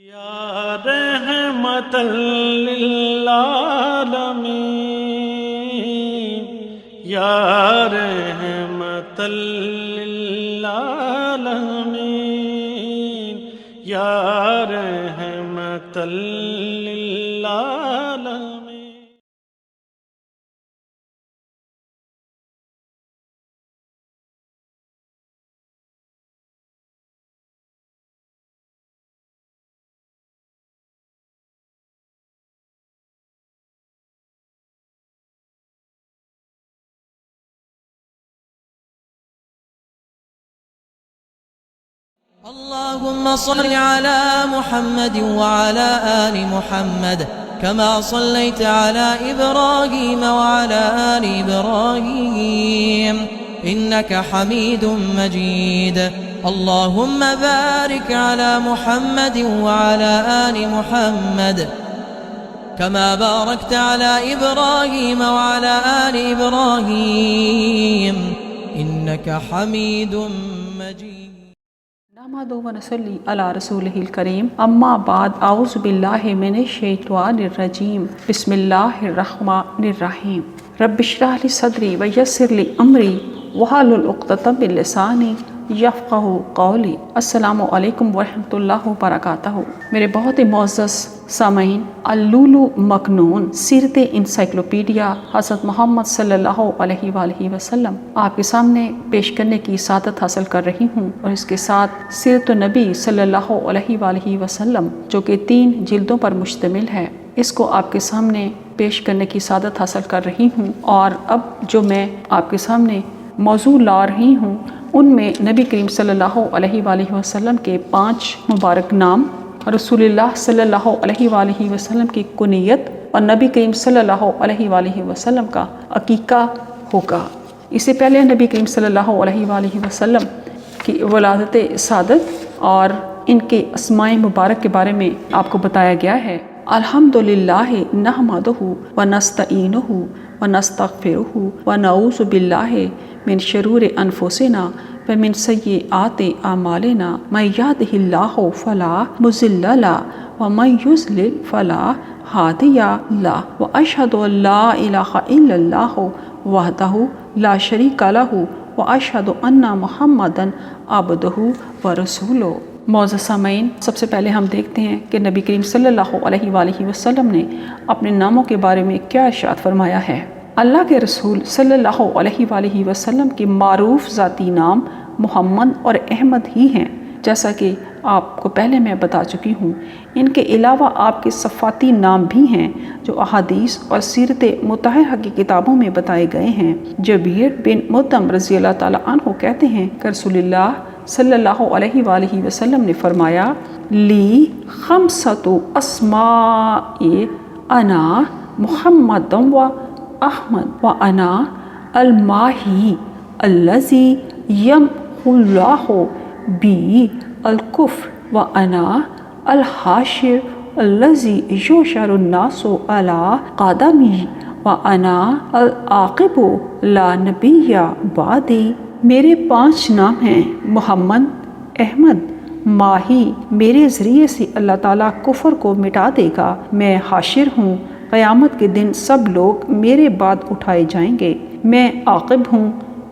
یا رحمت للعالمین یا رحمت للعالمین یا رحمت للعالمین. اللهم صل على محمد وعلى آل محمد كما صليت على إبراهيم وعلى آل إبراهيم إنك حميد مجيد. اللهم بارك على محمد وعلى آل محمد كما باركت على إبراهيم وعلى آل إبراهيم إنك حميد مجيد. نحمده ونصلي على رسوله الكريم. اما بعد، اعوذ باللہ من الشیطان الرجیم. بسم اللہ الرحمن الرحیم. رب اشرح لي صدری ویسر لي امری واحلل عقدۃ من لسانی یفقہوا قولی. السلام علیکم ورحمۃ اللہ وبرکاتہ. میرے بہت ہی معزز سامعین، اللؤلؤ مکنون سیرت انسائکلوپیڈیا حضرت محمد صلی اللہ علیہ وآلہ وسلم آپ کے سامنے پیش کرنے کی سعادت حاصل کر رہی ہوں، اور اس کے ساتھ سیرت النبی صلی اللہ علیہ وآلہ وسلم جو کہ 3 جلدوں پر مشتمل ہے، اس کو آپ کے سامنے پیش کرنے کی سعادت حاصل کر رہی ہوں. اور اب جو میں آپ کے سامنے موضوع لا رہی ہوں ان میں نبی کریم صلی اللہ علیہ وآلہ وسلم کے 5 مبارک نام، رسول اللہ صلی اللہ علیہ وآلہ وسلم کی کنیت، اور نبی کریم صلی اللہ علیہ وآلہ وسلم کا عقیقہ ہوگا. اس سے پہلے نبی کریم صلی اللہ علیہ وآلہ وسلم کی ولادت سعادت اور ان کے اسماء مبارک کے بارے میں آپ کو بتایا گیا ہے. الحمدللہ نحمدہ ونستعینہ ونستغفرہ ونعوذ باللہ من شرور انفسنا ومن سیئات اعمالنا من یہدہ اللہ فلا مضل لہ ومن یضلل فلا ہادی لہ واشہد ان لا الہ الا اللہ وحدہ لا شریک لہ واشہد ان محمدا عبدہ ورسولہ. معزز سامعین، سب سے پہلے ہم دیکھتے ہیں کہ نبی کریم صلی اللہ علیہ وآلہ وسلم نے اپنے ناموں کے بارے میں کیا ارشاد فرمایا ہے. اللہ کے رسول صلی اللہ علیہ وآلہ وسلم کے معروف ذاتی نام محمد اور احمد ہی ہیں، جیسا کہ آپ کو پہلے میں بتا چکی ہوں. ان کے علاوہ آپ کے صفاتی نام بھی ہیں جو احادیث اور سیرت مطہرہ کی کتابوں میں بتائے گئے ہیں. جبیر بن مطعم رضی اللہ تعالیٰ عنہ کہتے ہیں کہ رسول اللہ صلی اللہ علیہ وآلہ وسلم نے فرمایا، لی خمسۃ اسماء انا محمد و احمد و انا الماہی الذی یمحو اللہ بی الکفر و انا الحاشر الذی یحشر الناس علی قدمی و انا العاقب لا نبی بعدی. میرے 5 نام ہیں: محمد، احمد، ماہی، میرے ذریعے سے اللہ تعالیٰ کفر کو مٹا دے گا، میں حاشر ہوں، قیامت کے دن سب لوگ میرے بعد اٹھائے جائیں گے، میں عاقب ہوں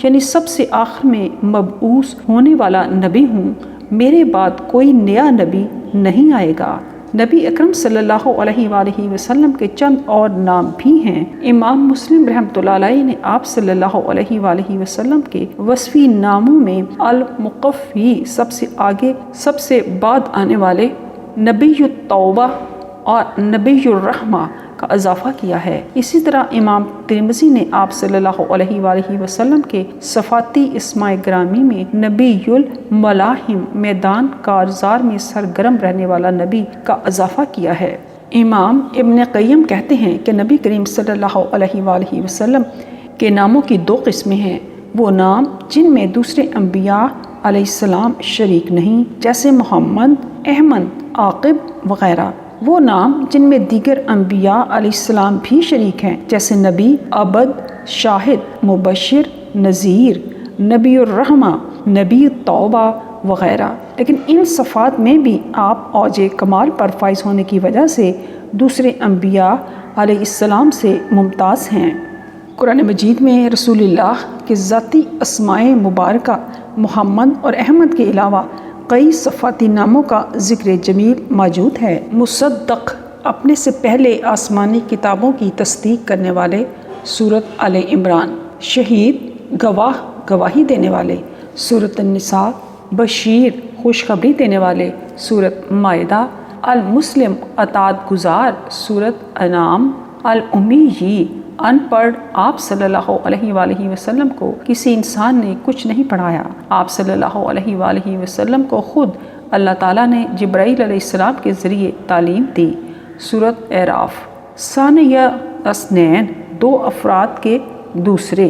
یعنی سب سے آخر میں مبعوث ہونے والا نبی ہوں، میرے بعد کوئی نیا نبی نہیں آئے گا. نبی اکرم صلی اللہ علیہ وآلہ وسلم کے چند اور نام بھی ہیں. امام مسلم رحمۃ اللہ علیہ نے آپ صلی اللہ علیہ وآلہ وسلم کے وصفی ناموں میں المقفی سب سے آگے سب سے بعد آنے والے نبی التوبہ اور نبی الرحمہ کا اضافہ کیا ہے. اسی طرح امام ترمذی نے آپ صلی اللہ علیہ وآلہ وسلم کے صفاتی اسماء گرامی میں نبی الملاحم میدان کارزار میں سرگرم رہنے والا نبی کا اضافہ کیا ہے. امام ابن قیم کہتے ہیں کہ نبی کریم صلی اللہ علیہ وآلہ وسلم کے ناموں کی 2 قسمیں ہیں. وہ نام جن میں دوسرے انبیاء علیہ السلام شریک نہیں، جیسے محمد، احمد، عاقب وغیرہ. وہ نام جن میں دیگر انبیاء علیہ السلام بھی شریک ہیں، جیسے نبی، عبد، شاہد، مبشر، نذیر، نبی الرحمہ، نبی التوبہ وغیرہ، لیکن ان صفات میں بھی آپ اوج کمال پر فائز ہونے کی وجہ سے دوسرے انبیاء علیہ السلام سے ممتاز ہیں۔ قرآن مجید میں رسول اللہ کے ذاتی اسماء مبارکہ محمد اور احمد کے علاوہ کئی صفاتی ناموں کا ذکر جمیل موجود ہے۔ مصدق، اپنے سے پہلے آسمانی کتابوں کی تصدیق کرنے والے، سورۃ آل عمران۔ شہید، گواہ، گواہی دینے والے، سورۃ النساء۔ بشیر، خوشخبری دینے والے، سورۃ مائدہ۔ المسلم، اطاعت گزار، سورۃ انعام۔ الامی، ان پڑھ، آپ صلی اللہ علیہ وآلہ وسلم کو کسی انسان نے کچھ نہیں پڑھایا، آپ صلی اللہ علیہ وآلہ وسلم کو خود اللہ تعالیٰ نے جبرائیل علیہ السلام کے ذریعے تعلیم دی، سورۃ اعراف۔ ثانیہ اثنین، دو افراد کے دوسرے،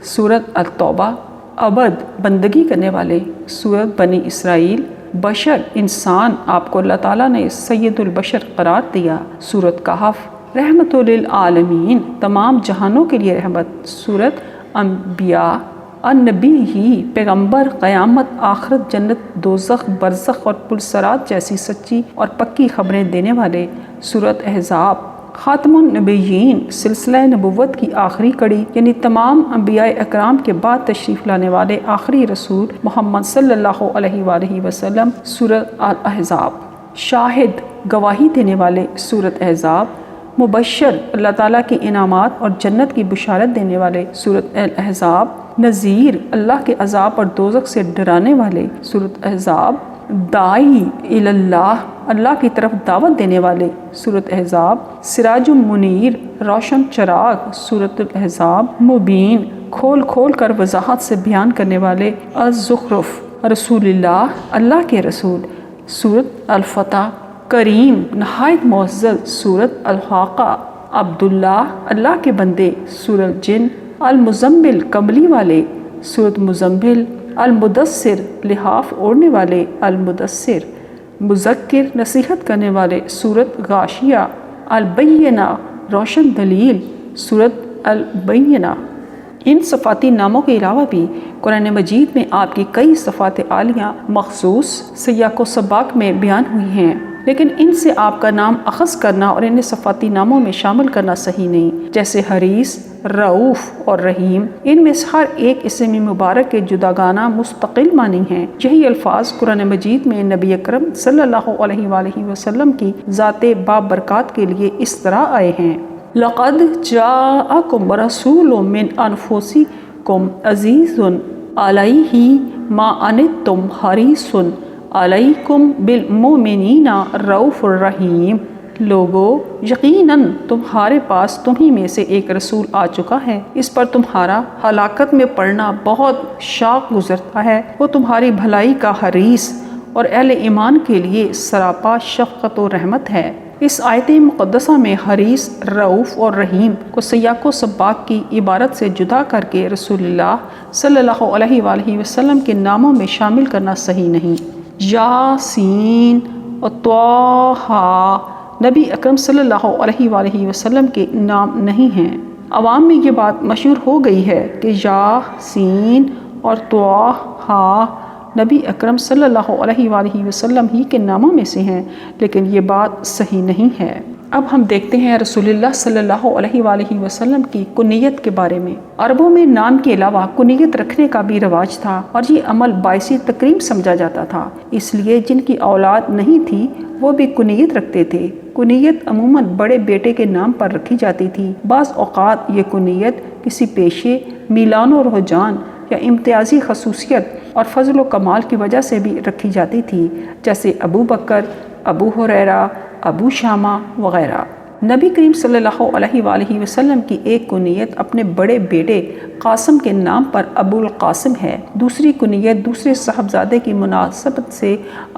سورۃ التوبہ۔ عبد، بندگی کرنے والے، سورۃ بنی اسرائیل۔ بشر، انسان، آپ کو اللہ تعالیٰ نے سید البشر قرار دیا، سورۃ کہف۔ رحمت للعالمین، تمام جہانوں کے لیے رحمت، سورۃ انبیاء۔ النبی ہی، پیغمبر، قیامت، آخرت، جنت، دوزخ، برزخ اور پلسرات جیسی سچی اور پکی خبریں دینے والے، سورۃ احزاب۔ خاتم النبیین، سلسلہ نبوت کی آخری کڑی، یعنی تمام انبیاء اکرام کے بعد تشریف لانے والے آخری رسول محمد صلی اللہ علیہ وآلہ وسلم، سورۃ الاحزاب۔ شاہد، گواہی دینے والے، سورۃ احزاب۔ مبشر، اللہ تعالیٰ کی انعامات اور جنت کی بشارت دینے والے، سورۃ الاحزاب۔ نذیر، اللہ کے عذاب اور دوزخ سے ڈرانے والے، سورۃ احزاب۔ داعی اللہ، اللہ کی طرف دعوت دینے والے، سورۃ احزاب۔ سراج منیر، روشن چراغ، سورۃ الاحزاب۔ مبین، کھول کھول کر وضاحت سے بیان کرنے والے، الزخرف۔ رسول اللہ، اللہ کے رسول، سورۃ الفتح۔ کریم، نہایت معزز، سورۃ الحاقہ۔ عبداللہ، اللہ کے بندے، سورۃ جن۔ المزمل، کمبلی والے، سورۃ مزمل۔ المدثر، لحاف اوڑھنے والے، المدثر۔ مذکر، نصیحت کرنے والے، سورۃ غاشیہ۔ البینہ، روشن دلیل، سورۃ البینہ۔ ان صفاتی ناموں کے علاوہ بھی قرآن مجید میں آپ کی کئی صفات عالیہ مخصوص سیاق و سباق میں بیان ہوئی ہیں، لیکن ان سے آپ کا نام اخذ کرنا اور انہیں صفاتی ناموں میں شامل کرنا صحیح نہیں، جیسے حریص، رؤوف اور رحیم۔ ان میں سے ہر ایک اسم مبارک کے جداگانہ مستقل معنی ہیں۔ یہی الفاظ قرآن مجید میں نبی اکرم صلی اللہ علیہ وآلہ وسلم کی ذات بابرکات کے لیے اس طرح آئے ہیں: لقد جاءکم رسول من انفسکم عزیز علیہ ما عنتم حریص علیکم بالمؤمنین رؤوف الرحیم۔ لوگو، یقیناً تمہارے پاس تمہیں میں سے ایک رسول آ چکا ہے، اس پر تمہارا ہلاکت میں پڑنا بہت شاق گزرتا ہے، وہ تمہاری بھلائی کا حریص اور اہل ایمان کے لیے سراپا شفقت و رحمت ہے۔ اس آیت مقدسہ میں حریص، رؤوف اور رحیم کو سیاق و سباق کی عبارت سے جدا کر کے رسول اللہ صلی اللہ علیہ وآلہ وسلم کے ناموں میں شامل کرنا صحیح نہیں۔ یاسین اور طٰہٰ نبی اکرم صلی اللہ علیہ وآلہ وسلم کے نام نہیں ہیں۔ عوام میں یہ بات مشہور ہو گئی ہے کہ یاسین اور طٰہٰ نبی اکرم صلی اللہ علیہ وآلہ وسلم ہی کے ناموں میں سے ہیں، لیکن یہ بات صحیح نہیں ہے۔ اب ہم دیکھتے ہیں رسول اللہ صلی اللہ علیہ وآلہ وسلم کی کنیت کے بارے میں۔ عربوں میں نام کے علاوہ کنیت رکھنے کا بھی رواج تھا، اور یہ عمل باعث تکریم سمجھا جاتا تھا، اس لیے جن کی اولاد نہیں تھی وہ بھی کنیت رکھتے تھے۔ کنیت عموماً بڑے بیٹے کے نام پر رکھی جاتی تھی۔ بعض اوقات یہ کنیت کسی پیشے، میلان و رجحان یا امتیازی خصوصیت اور فضل و کمال کی وجہ سے بھی رکھی جاتی تھی، جیسے ابو بکر، ابو ہریرہ، ابو شامہ وغیرہ۔ نبی کریم صلی اللہ علیہ وآلہ وسلم کی ایک کنیت اپنے بڑے بیٹے قاسم کے نام پر ابو القاسم ہے، دوسری کنیت دوسرے صاحبزادے کی مناسبت سے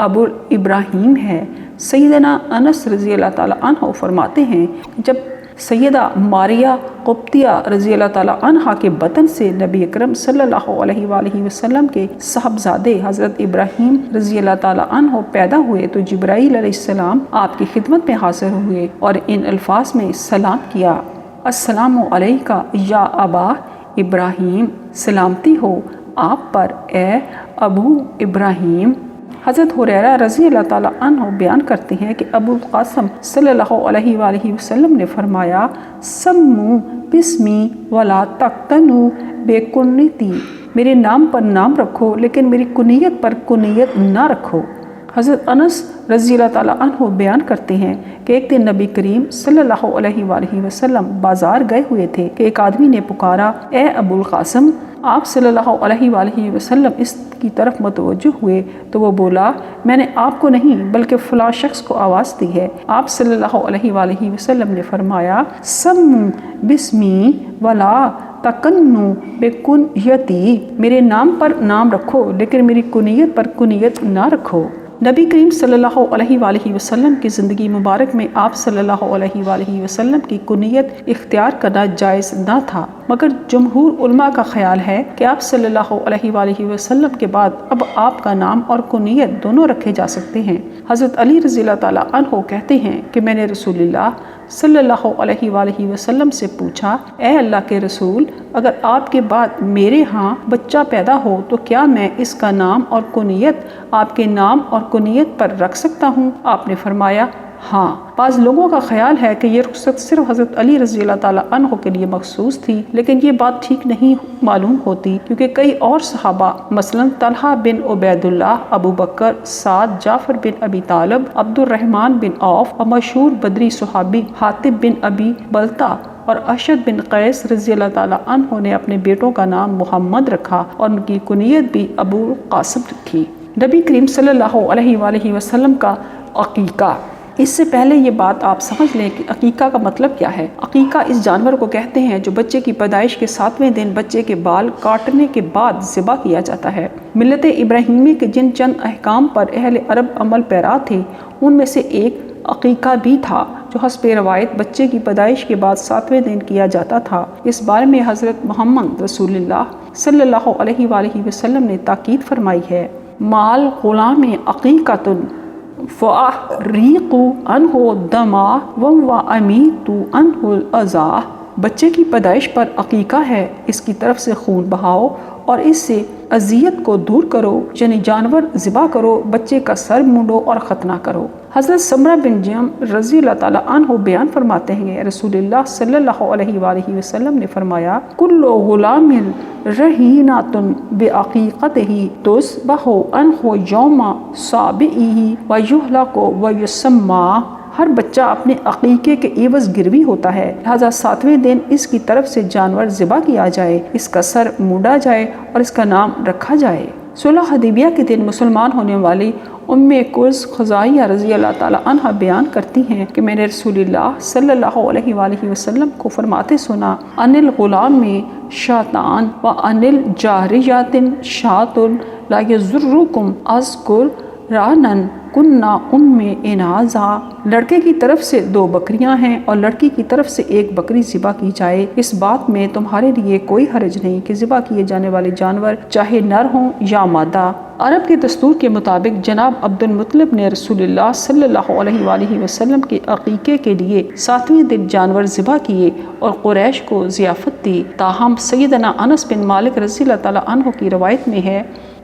ابو ابراہیم ہے۔ سیدنا انس رضی اللہ تعالیٰ عنہ فرماتے ہیں، جب سیدہ ماریہ قبطیہ رضی اللہ تعالیٰ عنہ کے بطن سے نبی اکرم صلی اللہ علیہ وآلہ وسلم کے صاحبزادے حضرت ابراہیم رضی اللہ تعالیٰ عنہ پیدا ہوئے تو جبرائیل علیہ السلام آپ کی خدمت میں حاضر ہوئے اور ان الفاظ میں سلام کیا: السلام علیکہ یا ابا ابراہیم، سلامتی ہو آپ پر اے ابو ابراہیم۔ حضرت حریرہ رضی اللہ تعالیٰ عنہ بیان کرتے ہیں کہ ابو القاسم صلی اللہ علیہ وآلہ وسلم نے فرمایا سمو بسمی ولا تقتنو بے کنیتی، میرے نام پر نام رکھو لیکن میری کنیت پر کنیت نہ رکھو۔ حضرت انس رضی اللہ تعالیٰ عنہ بیان کرتے ہیں کہ ایک دن نبی کریم صلی اللہ علیہ وآلہ وسلم بازار گئے ہوئے تھے کہ ایک آدمی نے پکارا اے ابو القاسم۔ آپ صلی اللہ علیہ وآلہ وسلم اس کی طرف متوجہ ہوئے تو وہ بولا میں نے آپ کو نہیں بلکہ فلاں شخص کو آواز دی ہے۔ آپ صلی اللہ علیہ وآلہ وسلم نے فرمایا سمو بسمی ولا تکنو بے کنیتی، میرے نام پر نام رکھو لیکن میری کنیت پر کنیت نہ رکھو۔ نبی کریم صلی اللہ علیہ وآلہ وسلم کی زندگی مبارک میں آپ صلی اللہ علیہ وآلہ وسلم کی کنیت اختیار کرنا جائز نہ تھا، مگر جمہور علماء کا خیال ہے کہ آپ صلی اللہ علیہ وآلہ وسلم کے بعد اب آپ کا نام اور کنیت دونوں رکھے جا سکتے ہیں۔ حضرت علی رضی اللہ تعالیٰ عنہ کہتے ہیں کہ میں نے رسول اللہ صلی اللہ علیہ وآلہ وسلم سے پوچھا اے اللہ کے رسول، اگر آپ کے بعد میرے ہاں بچہ پیدا ہو تو کیا میں اس کا نام اور کنیت آپ کے نام اور کنیت پر رکھ سکتا ہوں؟ آپ نے فرمایا ہاں۔ بعض لوگوں کا خیال ہے کہ یہ رخصت صرف حضرت علی رضی اللہ تعالیٰ عنہ کے لیے مخصوص تھی، لیکن یہ بات ٹھیک نہیں معلوم ہوتی کیونکہ کئی اور صحابہ مثلا طلحہ بن عبید اللہ، ابو بکر، سعد، جعفر بن ابی طالب، عبد الرحمن بن عوف اور مشہور بدری صحابی حاتب بن ابی بلتہ اور اشد بن قیس رضی اللہ تعالیٰ عنہ نے اپنے بیٹوں کا نام محمد رکھا اور ان کی کنیت بھی ابو القاسم رکھی۔ نبی کریم صلی اللہ علیہ وآلہ وسلم کا عقیقہ، اس سے پہلے یہ بات آپ سمجھ لیں کہ عقیقہ کا مطلب کیا ہے۔ عقیقہ اس جانور کو کہتے ہیں جو بچے کی پیدائش کے 7ویں دن بچے کے بال کاٹنے کے بعد ذبح کیا جاتا ہے۔ ملت ابراہیمی کے جن چند احکام پر اہل عرب عمل پیرا تھے ان میں سے ایک عقیقہ بھی تھا جو حسب روایت بچے کی پیدائش کے بعد 7ویں دن کیا جاتا تھا۔ اس بارے میں حضرت محمد رسول اللہ صلی اللہ علیہ وآلہ وسلم نے تاکید فرمائی ہے مال غلام عقیقۃ فَأَحْرِقُ عَنْهُ الدَّمَ وَأَمِيتُ عَنْهُ الْأَذَى، بچے کی پیدائش پر عقیقہ ہے، اس کی طرف سے خون بہاؤ اور اس سے اذیت کو دور کرو، یعنی جانور ذبح کرو، بچے کا سر مونڈو اور ختنہ کرو۔ حضرت سمرہ بن جم رضی اللہ تعالیٰ عنہ بیان فرماتے ہیں رسول اللہ صلی اللہ علیہ وآلہ وسلم نے فرمایا کل غلام رہینۃ بعقیقتہ تذبح عنہ یوم سابعہ ویہلق ویسمى، ہر بچہ اپنے عقیقے کے عوض گروی ہوتا ہے، لہذا 7ویں دن اس کی طرف سے جانور ذبح کیا جائے، اس کا سر مونڈا جائے اور اس کا نام رکھا جائے۔ صلح حدیبیہ کے دن مسلمان ہونے والی ام کلث خزاعیہ رضی اللہ تعالیٰ عنہ بیان کرتی ہیں کہ میں نے رسول اللہ صلی اللہ علیہ وآلہ وسلم کو فرماتے سنا ان الغلام میں شاتان و ان الجاریات شات لا یضرکم اذکر رانن کننا ام انازا، لڑکے کی طرف سے 2 بکریاں ہیں اور لڑکی کی طرف سے 1 بکری ذبح کی جائے، اس بات میں تمہارے لیے کوئی حرج نہیں کہ ذبح کیے جانے والے جانور چاہے نر ہوں یا مادہ۔ عرب کے دستور کے مطابق جناب عبد المطلب نے رسول اللہ صلی اللہ علیہ وآلہ وسلم کے عقیقے کے لیے 7ویں دن جانور ذبح کیے اور قریش کو ضیافت دی، تاہم سیدنا انس بن مالک رضی اللہ تعالیٰ عنہ کی روایت میں ہے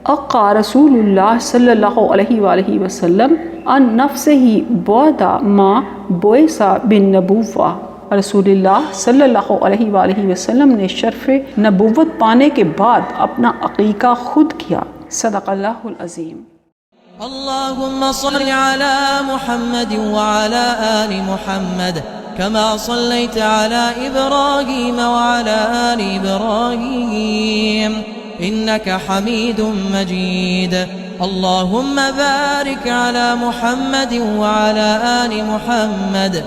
اقا رسول اللہ صلی اللہ علیہ وآلہ وسلم ان نفسہ بعد ما بعث بالنبوہ، رسول اللہ صلی اللہ علیہ وآلہ وسلم نے شرف نبوت پانے کے بعد اپنا عقیقہ خود کیا۔ صدق اللہ العظیم۔ اللهم صل على محمد وعلى آل محمد كما صليت على إبراهيم وعلى آل إبراهيم إنك حميد مجيد اللهم بارك على محمد وعلى آل محمد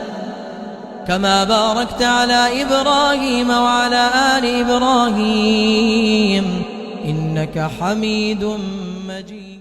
كما باركت على إبراهيم وعلى آل إبراهيم إنك حميد مجيد